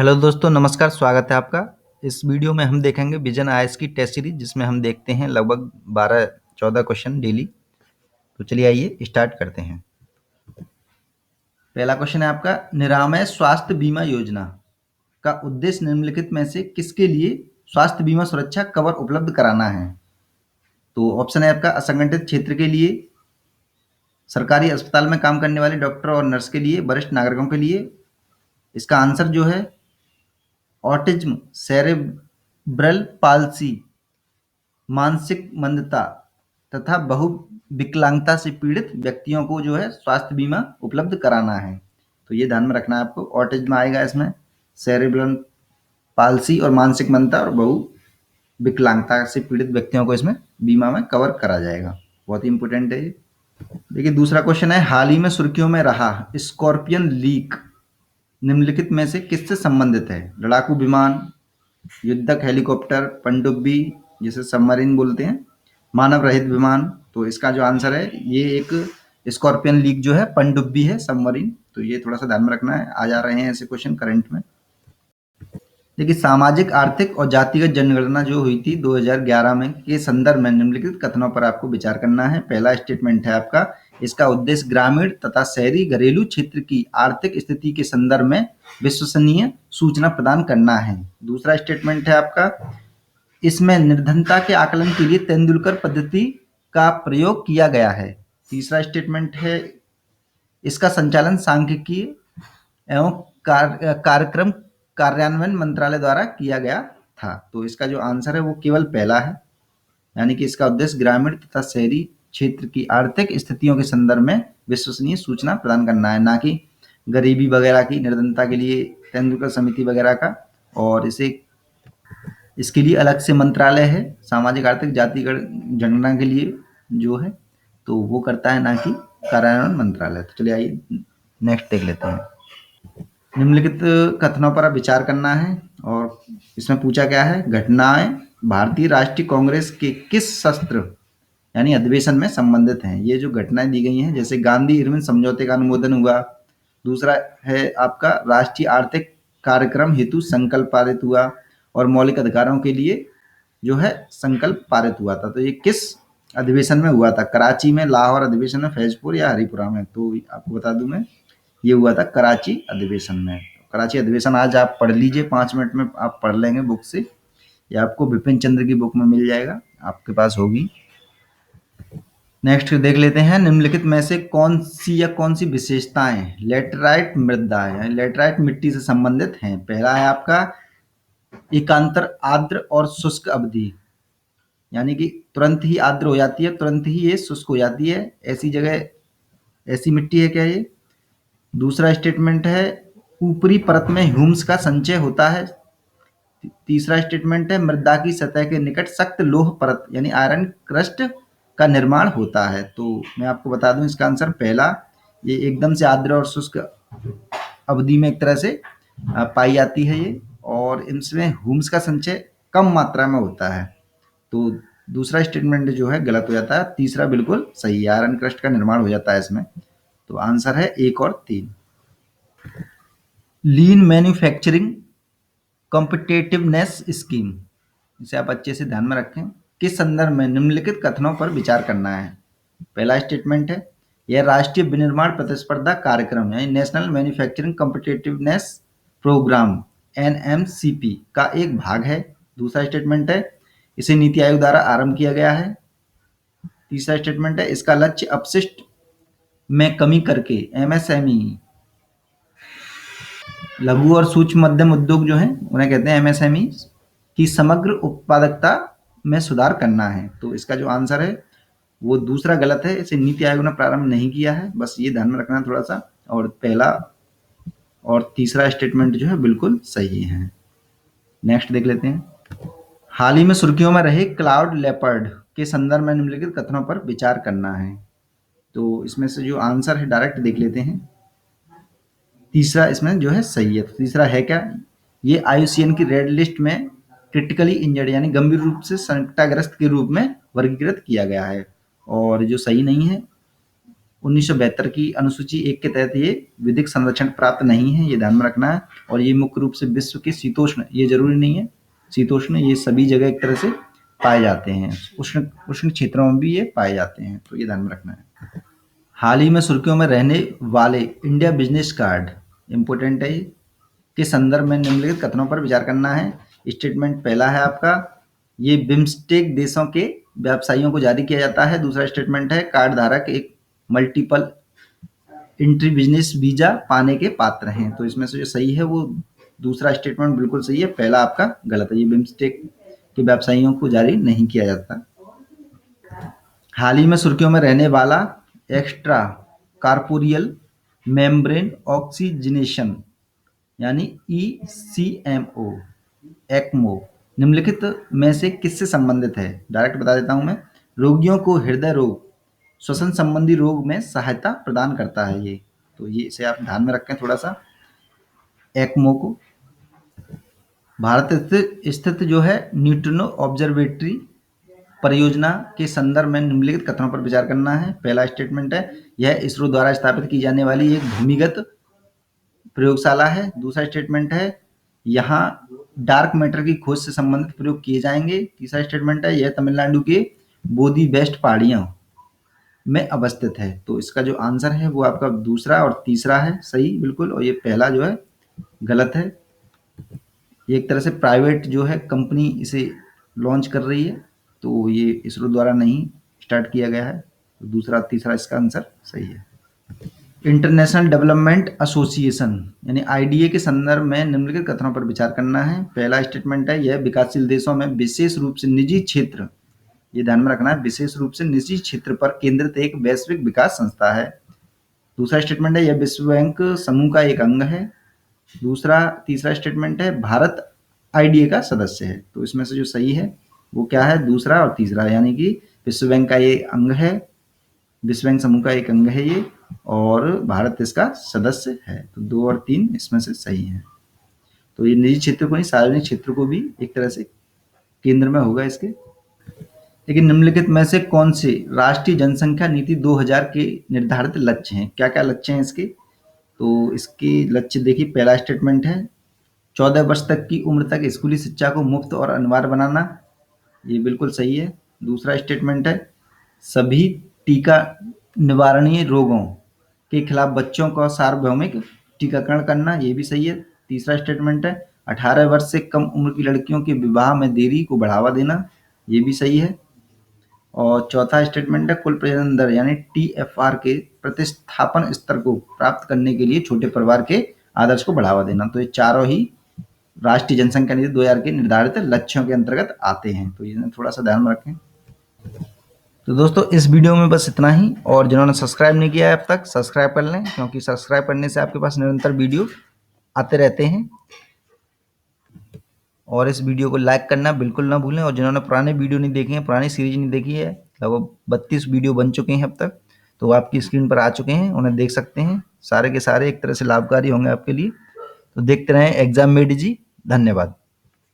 Hello दोस्तों, नमस्कार। स्वागत है आपका। इस वीडियो में हम देखेंगे विजन आईएएस की टेस्ट सीरीज, जिसमें हम देखते हैं लगभग 12-14 क्वेश्चन डेली। तो चलिए आइए स्टार्ट करते हैं। पहला क्वेश्चन है आपका, निरामय स्वास्थ्य बीमा योजना का उद्देश्य निम्नलिखित में से किसके लिए स्वास्थ्य बीमा सुरक्षा कवर उपलब्ध कराना है? तो ऑप्शन है आपका असंगठित क्षेत्र के लिए, सरकारी अस्पताल में काम करने वाले डॉक्टर और नर्स के लिए, वरिष्ठ नागरिकों के लिए। इसका आंसर जो है ऑटिज्म, सेरेब्रल पाल्सी, मानसिक मंदता तथा बहुविकलांगता से पीड़ित व्यक्तियों को जो है स्वास्थ्य बीमा उपलब्ध कराना है। तो ये ध्यान में रखना है आपको। ऑटिज्म आएगा इसमें, सेरेब्रल पाल्सी और मानसिक मंदता और बहुविकलांगता से पीड़ित व्यक्तियों को इसमें बीमा में कवर करा जाएगा। बहुत ही इंपॉर्टेंट है ये। देखिए दूसरा क्वेश्चन है, हाल ही में सुर्खियों में रहा स्कॉर्पियन लीक निम्नलिखित में से किससे संबंधित है? लड़ाकू विमान, युद्धक हेलीकॉप्टर, पनडुब्बी जिसे सबमरीन बोलते हैं, मानव रहित विमान। तो इसका जो आंसर है ये एक स्कॉर्पियन लीक जो है पनडुब्बी है, सबमरीन। तो ये थोड़ा सा ध्यान में रखना है, आ जा रहे हैं ऐसे क्वेश्चन करंट में। देखिए सामाजिक, आर्थिक और जातिगत जनगणना जो हुई थी 2011 में के संदर्भ में निम्नलिखित कथनों पर आपको विचार करना है। पहला स्टेटमेंट है आपका, इसका उद्देश्य ग्रामीण तथा शहरी घरेलू क्षेत्र की आर्थिक स्थिति के संदर्भ में विश्वसनीय सूचना प्रदान करना है। दूसरा स्टेटमेंट है आपका, इसमें निर्धनता के आकलन के लिए तेंदुलकर पद्धति का प्रयोग किया गया है। तीसरा स्टेटमेंट है, इसका संचालन सांख्यिकीय एवं कार्यक्रम कार्यान्वयन मंत्रालय द्वारा किया गया था। तो इसका जो आंसर है वो केवल पहला है, यानी कि इसका उद्देश्य ग्रामीण तथा शहरी क्षेत्र की आर्थिक स्थितियों के संदर्भ में विश्वसनीय सूचना प्रदान करना है, ना कि गरीबी वगैरह की, निर्धनता के लिए तेंदुलकर समिति वगैरह का। और इसके लिए अलग से मंत्रालय है, सामाजिक आर्थिक जातिगत जनगणना के लिए जो है तो वो करता है, ना कि कार्यान्वयन मंत्रालय। तो चलिए आइए नेक्स्ट देख लेते हैं। निम्नलिखित कथनों पर अब विचार करना है और इसमें पूछा गया है, घटनाएं भारतीय राष्ट्रीय कांग्रेस के किस सत्र यानी अधिवेशन में संबंधित हैं? ये जो घटनाएं दी गई हैं, जैसे गांधी इरविन समझौते का अनुमोदन हुआ, दूसरा है आपका राष्ट्रीय आर्थिक कार्यक्रम हेतु संकल्प पारित हुआ, और मौलिक अधिकारों के लिए जो है संकल्प पारित हुआ था। तो ये किस अधिवेशन में हुआ था? कराची में, लाहौर अधिवेशन में, फैजपुर या हरिपुरा में? तो आपको बता दूं मैं, ये हुआ था कराची अधिवेशन में। कराची अधिवेशन आज आप पढ़ लीजिए, 5 मिनट में आप पढ़ लेंगे बुक से, या आपको विपिन चंद्र की बुक में मिल जाएगा, आपके पास होगी। नेक्स्ट देख लेते हैं, निम्नलिखित में से कौन सी विशेषताएं लेटराइट मृदा है, लेटराइट मिट्टी से संबंधित हैं? पहला है आपका एकांतर आर्द्र और शुष्क अवधि, यानी कि तुरंत ही आर्द्र हो जाती है, तुरंत ही ये शुष्क हो जाती है, ऐसी जगह, ऐसी मिट्टी है क्या ये? दूसरा स्टेटमेंट है, ऊपरी परत में ह्यूम्स का संचय होता है। तीसरा स्टेटमेंट है, मृदा की सतह के निकट सख्त लोह परत यानी आयरन क्रस्ट का निर्माण होता है। तो मैं आपको बता दूं इसका आंसर पहला, ये एकदम से आर्द्र और शुष्क अवधि में एक तरह से पाई जाती है ये, और इनमें ह्यूम्स का संचय कम मात्रा में होता है। तो दूसरा स्टेटमेंट जो है गलत हो जाता है, तीसरा बिल्कुल सही है, आयरन क्रस्ट का निर्माण हो जाता है इसमें। तो आंसर है 1 और 3। लीन मैन्युफैक्चरिंग कॉम्पिटिटिवनेस स्कीम, इसे आप अच्छे से ध्यान में रखें, किस संदर्भ में निम्नलिखित कथनों पर विचार करना है? पहला स्टेटमेंट है, यह राष्ट्रीय विनिर्माण प्रतिस्पर्धा कार्यक्रम यानी नेशनल मैन्युफैक्चरिंग कॉम्पिटिटिवनेस प्रोग्राम एनएमसीपी का एक भाग है। दूसरा स्टेटमेंट है, इसे नीति आयोग द्वारा आरंभ किया गया है। तीसरा स्टेटमेंट है, इसका लक्ष्य अपशिष्ट में कमी करके एमएसएमई, लघु और सूक्ष्म मध्यम उद्योग जो हैं उन्हें कहते हैं एमएसएमई, की समग्र उत्पादकता में सुधार करना है। तो इसका जो आंसर है वो दूसरा गलत है, इसे नीति आयोग ने प्रारंभ नहीं किया है, बस ये ध्यान में रखना है थोड़ा सा। और पहला और तीसरा स्टेटमेंट जो है बिल्कुल सही है। नेक्स्ट देख लेते हैं, हाल ही में सुर्खियों में रहे क्लाउड लेपर्ड के संदर्भ में निम्नलिखित कथनों पर विचार करना है। तो इसमें से जो आंसर है डायरेक्ट देख लेते हैं, तीसरा इसमें जो है सही है। तो तीसरा है क्या, ये आईयूसीएन की रेड लिस्ट में क्रिटिकली इंजर्ड यानी गंभीर रूप से संकटाग्रस्त के रूप में वर्गीकृत किया गया है। और जो सही नहीं है 1972 की अनुसूची 1 के तहत ये विधिक संरक्षण प्राप्त नहीं है, ये ध्यान में रखना है। और ये मुख्य रूप से विश्व के शीतोष्ण, ये जरूरी नहीं है शीतोष्ण, ये सभी जगह एक तरह से पाए जाते हैं, उष्ण उष्ण क्षेत्रों में भी ये पाए जाते हैं, तो ये ध्यान में रखना है। हाल ही में सुर्खियों में रहने वाले इंडिया बिजनेस कार्ड, इंपोर्टेंट है ये, के संदर्भ में निम्नलिखित कथनों पर विचार करना है। स्टेटमेंट पहला है आपका, ये बिम्स्टेक देशों के व्यवसायियों को जारी किया जाता है। दूसरा स्टेटमेंट है, कार्ड धारक एक मल्टीपल एंट्री बिजनेस वीजा पाने के पात्र हैं। तो इसमें से जो सही है वो दूसरा स्टेटमेंट बिल्कुल सही है, पहला आपका गलत है, ये बिम्स्टेक के व्यवसायियों को जारी नहीं किया जाता। हाल ही में सुर्खियों में रहने वाला एक्स्ट्रा कार्पोरियल मेम्ब्रेन ऑक्सीजनेशन यानी ECMO, एक्मो निम्नलिखित में से किससे संबंधित है? डायरेक्ट बता देता हूं मैं, रोगियों को हृदय रोग, श्वसन संबंधी रोग में सहायता प्रदान करता है ये, तो ये इसे आप ध्यान में रखें थोड़ा सा, एक्मो को। भारत स्थित जो है न्यूट्रिनो ऑब्जर्वेटरी परियोजना के संदर्भ में निम्नलिखित कथनों पर विचार करना है। पहला स्टेटमेंट है, यह इसरो द्वारा स्थापित की जाने वाली एक भूमिगत प्रयोगशाला है। दूसरा स्टेटमेंट है, यहाँ डार्क मैटर की खोज से संबंधित प्रयोग किए जाएंगे। तीसरा स्टेटमेंट है, यह तमिलनाडु के बोधी बेस्ट पहाड़ियों में अवस्थित है। तो इसका जो आंसर है वो आपका दूसरा और तीसरा है सही बिल्कुल, और ये पहला जो है गलत है। ये एक तरह से प्राइवेट जो है कंपनी इसे लॉन्च कर रही है, तो ये इसरो द्वारा नहीं स्टार्ट किया गया है। तो दूसरा तीसरा इसका आंसर सही है। इंटरनेशनल डेवलपमेंट एसोसिएशन यानी IDA के संदर्भ में निम्नलिखित कथनों पर विचार करना है। पहला स्टेटमेंट है, यह विकासशील देशों में विशेष रूप से निजी क्षेत्र, ये ध्यान में रखना है, विशेष रूप से निजी क्षेत्र पर केंद्रित एक वैश्विक विकास संस्था है। दूसरा स्टेटमेंट है, यह विश्व बैंक समूह का एक अंग है। तीसरा स्टेटमेंट है, भारत IDA का सदस्य है। तो इसमें से जो सही है वो क्या है, दूसरा और तीसरा, यानी कि विश्व बैंक का ये अंग है, विश्व बैंक समूह का एक अंग है ये, और भारत इसका सदस्य है। तो 2 और 3 इसमें से सही है। तो ये निजी क्षेत्र को नहीं, सार्वजनिक क्षेत्र को भी एक तरह से केंद्र में होगा इसके। लेकिन निम्नलिखित में से कौन से राष्ट्रीय जनसंख्या नीति 2000 के निर्धारित लक्ष्य हैं? क्या क्या लक्ष्य हैं इसके? तो इसके लक्ष्य देखिए, पहला स्टेटमेंट है, 14 वर्ष तक की उम्र तक स्कूली शिक्षा को मुफ्त और अनिवार्य बनाना, ये बिल्कुल सही है। दूसरा स्टेटमेंट है, सभी टीका निवारणीय रोगों के खिलाफ बच्चों का सार्वभौमिक टीकाकरण करना, ये भी सही है। तीसरा स्टेटमेंट है, 18 वर्ष से कम उम्र की लड़कियों के विवाह में देरी को बढ़ावा देना, ये भी सही है। और चौथा स्टेटमेंट है, कुल प्रजनन दर यानी TFR के प्रतिस्थापन स्तर को प्राप्त करने के लिए छोटे परिवार के आदर्श को बढ़ावा देना। तो ये चारों ही राष्ट्रीय जनसंख्या नीति 2000 के निर्धारित लक्ष्यों के अंतर्गत आते हैं, तो ये थोड़ा सा ध्यान में रखें। तो दोस्तों इस वीडियो में बस इतना ही, और जिन्होंने सब्सक्राइब नहीं किया है अब तक सब्सक्राइब कर लें, क्योंकि सब्सक्राइब करने से आपके पास निरंतर वीडियो आते रहते हैं। और इस वीडियो को लाइक करना बिल्कुल ना भूलें, और जिन्होंने पुराने वीडियो नहीं देखे हैं, पुरानी सीरीज नहीं देखी है, लगभग 32 वीडियो बन चुके हैं अब तक, तो वो आपकी स्क्रीन पर आ चुके हैं, उन्हें देख सकते हैं। सारे के सारे एक तरह से लाभकारी होंगे आपके लिए। तो देखते रहें एग्जाम मेड जी। धन्यवाद।